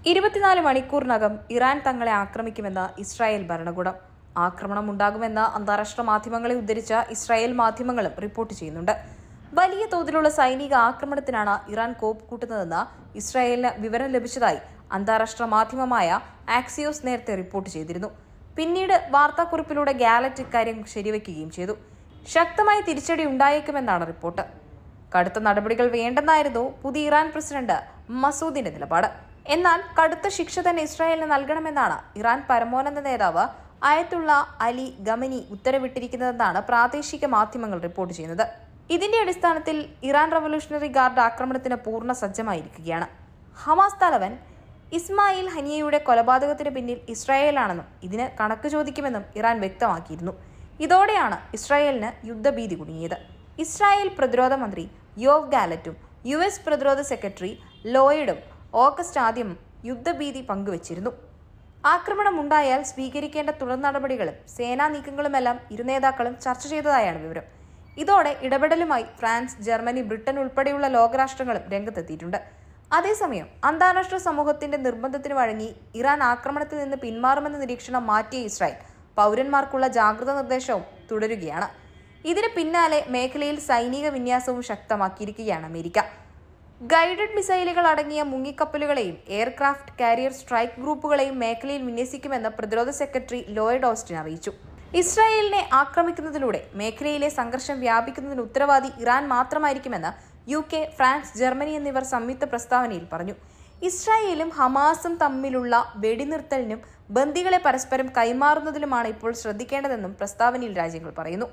24 മണിക്കൂറിനകം ഇറാൻ തങ്ങളെ ആക്രമിക്കുമെന്ന് ഇസ്രായേൽ ഭരണകൂടം. ആക്രമണം ഉണ്ടാകുമെന്ന് അന്താരാഷ്ട്ര മാധ്യമങ്ങളെ ഉദ്ധരിച്ച ഇസ്രായേൽ മാധ്യമങ്ങളും റിപ്പോർട്ട് ചെയ്യുന്നുണ്ട്. വലിയ തോതിലുള്ള സൈനിക ആക്രമണത്തിനാണ് ഇറാൻ കോപ്പ് കൂട്ടുന്നതെന്ന് ഇസ്രായേലിന് വിവരം ലഭിച്ചതായി അന്താരാഷ്ട്ര മാധ്യമമായ ആക്സിയോസ് നേരത്തെ റിപ്പോർട്ട് ചെയ്തിരുന്നു. പിന്നീട് വാർത്താക്കുറിപ്പിലൂടെ ഗാലറ്റ് ഇക്കാര്യം ശരിവെക്കുകയും ചെയ്തു. ശക്തമായ തിരിച്ചടി ഉണ്ടായേക്കുമെന്നാണ് റിപ്പോർട്ട്. കടുത്ത നടപടികൾ വേണ്ടെന്നായിരുന്നു പുതിയ ഇറാൻ പ്രസിഡന്റ് മസൂദിന്റെ നിലപാട്. എന്നാൽ കടുത്ത ശിക്ഷ തന്നെ ഇസ്രായേലിന് നൽകണമെന്നാണ് ഇറാൻ പരമോന്നത നേതാവ് അയത്തുള്ള അലി ഖമനി ഉത്തരവിട്ടിരിക്കുന്നതെന്നാണ് പ്രാദേശിക മാധ്യമങ്ങൾ റിപ്പോർട്ട് ചെയ്യുന്നത്. ഇതിന്റെ അടിസ്ഥാനത്തിൽ ഇറാൻ റവല്യൂഷണറി ഗാർഡ് ആക്രമണത്തിന് പൂർണ്ണ സജ്ജമായിരിക്കുകയാണ്. ഹമാസ് തലവൻ ഇസ്മായിൽ ഹനിയയുടെ കൊലപാതകത്തിന് പിന്നിൽ ഇസ്രായേലാണെന്നും ഇതിന് കണക്ക് ചോദിക്കുമെന്നും ഇറാൻ വ്യക്തമാക്കിയിരുന്നു. ഇതോടെയാണ് ഇസ്രായേലിന് യുദ്ധഭീതി കുടുങ്ങിയത്. ഇസ്രായേൽ പ്രതിരോധ മന്ത്രി യോവ് ഗാലറ്റും US പ്രതിരോധ സെക്രട്ടറി ലോയിഡും ഓഗസ്റ്റ് ആദ്യം യുദ്ധഭീതി പങ്കുവച്ചിരുന്നു. ആക്രമണമുണ്ടായാൽ സ്വീകരിക്കേണ്ട തുടർ നടപടികളും സേനാ നീക്കങ്ങളുമെല്ലാം ഇരു നേതാക്കളും ചർച്ച ചെയ്തതായാണ് വിവരം. ഇതോടെ ഇടപെടലുമായി ഫ്രാൻസ്, ജർമ്മനി, ബ്രിട്ടൻ ഉൾപ്പെടെയുള്ള ലോകരാഷ്ട്രങ്ങളും രംഗത്തെത്തിയിട്ടുണ്ട്. അതേസമയം അന്താരാഷ്ട്ര സമൂഹത്തിന്റെ നിർബന്ധത്തിന് വഴങ്ങി ഇറാൻ ആക്രമണത്തിൽ നിന്ന് പിന്മാറുമെന്ന നിരീക്ഷണം മാറ്റിയ ഇസ്രായേൽ പൗരന്മാർക്കുള്ള ജാഗ്രതാ നിർദ്ദേശവും തുടരുകയാണ്. ഇതിന് പിന്നാലെ മേഖലയിൽ സൈനിക വിന്യാസവും ശക്തമാക്കിയിരിക്കുകയാണ് അമേരിക്ക. ഗൈഡഡ് മിസൈലുകൾ അടങ്ങിയ മുങ്ങിക്കപ്പലുകളെയും എയർക്രാഫ്റ്റ് കാരിയർ സ്ട്രൈക്ക് ഗ്രൂപ്പുകളെയും മേഖലയിൽ വിന്യസിക്കുമെന്ന് പ്രതിരോധ സെക്രട്ടറി ലോയിഡ് ഓസ്റ്റിൻ അറിയിച്ചു. ഇസ്രായേലിനെ ആക്രമിക്കുന്നതിലൂടെ മേഖലയിലെ സംഘർഷം വ്യാപിക്കുന്നതിന് ഉത്തരവാദി ഇറാൻ മാത്രമായിരിക്കുമെന്ന് UK, ഫ്രാൻസ്, ജർമ്മനി എന്നിവർ സംയുക്ത പ്രസ്താവനയിൽ പറഞ്ഞു. ഇസ്രായേലും ഹമാസും തമ്മിലുള്ള വെടിനിർത്തലിനും ബന്ദികളെ പരസ്പരം കൈമാറുന്നതിലുമാണ് ഇപ്പോൾ ശ്രദ്ധിക്കേണ്ടതെന്നും പ്രസ്താവനയിൽ രാജ്യങ്ങൾ പറയുന്നു.